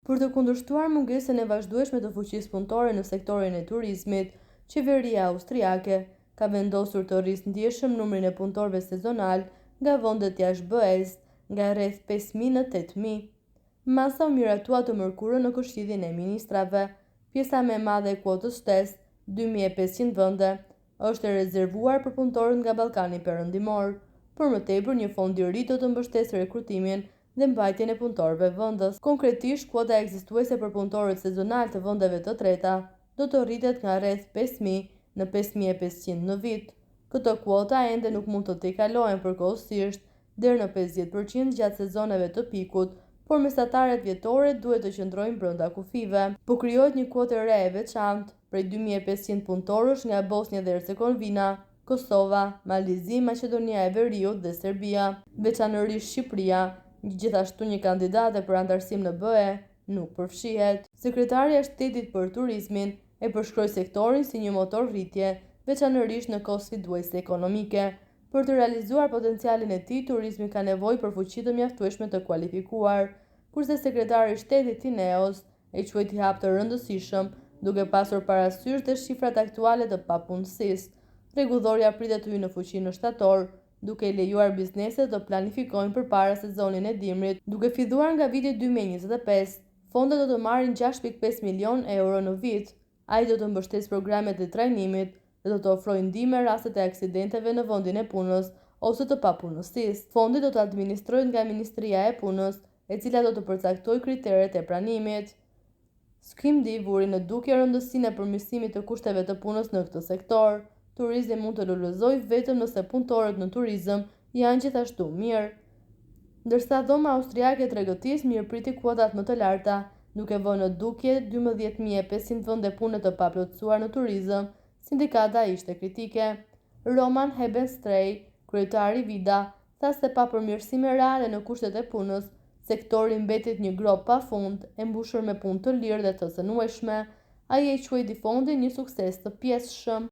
Për të kundërshtuar mungesën e vazhdueshme të fuqisë punëtore në sektorin e turizmit, qeveria austriake ka vendosur të rrisë ndjeshëm numrin e punëtorëve sezonal nga vendet jashtë BE-s nga rreth 5.000 në 8.000. Masa u miratua të mërkurën në Këshillin e Ministrave. Pjesa më e madhe e kuotës shtesë, 2.500 vende, është e rezervuar për punëtorët nga Ballkani Perëndimor. Për më tepër, një fond i ri do të mbështesë rekrutimin dhe mbajtjen e punëtorëve vendës. Konkretisht, kuota ekzistuese për punëtorët sezonal të vendeve të treta do të rritet nga rreth 5.000 në 5.500 në vit. Këto kuota ende nuk mund të tejkalohen përkohësisht deri në 50% gjatë sezoneve të pikut, por mesataret vjetore duhet të qëndrojnë brenda kufive. Po krijohet një kuotë re e veçantë prej 2.500 punëtorësh nga Bosnia dhe Hercegovina, Kosova, Maldivzi, Maqedonia e Veriut dhe Serbia, veçanërisht Shqipëria, gjithashtu një kandidate për anëtarësim në BE nuk përfshihet. Sekretarja e Shtetit për Turizmin e përshkroi sektorin si një motor rritje, veçanërisht në kohë sfiduese ekonomike. Për të realizuar potencialin e tij, turizmi ka nevojë për fuqi të mjaftueshme të kualifikuar, kurse sekretari i Shtetit Tineos e quajti hap të rëndësishëm, duke pasur parasysh dhe shifrat aktuale të papunësisë. Rregullorja pritet të hyjë në fuqi në shtator, duke i lejuar bizneset të planifikojnë përpara sezonit të dimrit. Duke filluar nga viti 2025, fondet do të marrin 6.5 milion euro në vit. Ai do të mbështesë programet e trajnimit dhe do të ofrojë ndihmë në rastet e aksidenteve në vendin e punës ose të papunësisë. Fondi do të administrohet nga Ministria e Punës, e cila do të përcaktojë kriteret e pranimit. Skimdi vuri në dukje rëndësinë e përmirësimit të kushteve të punës në këtë sektor. Turizmi mund të lulëzojë vetëm nëse punëtorët në turizëm janë gjithashtu mirë. Ndërsa dhoma austriake e tregëtisë mirëpriti kuotat më të larta, duke vënë në dukje 12.500 vende pune të paplotësuar në turizëm, sindikata ishte kritike. Roman Hebenstrei, kryetari Vida, tha se pa përmirësime reale në kushtet e punës, sektori mbetet një grop pafund, e mbushur me punë të lirë dhe të synueshme. Ai e quajti fondin një sukses të pjesshëm.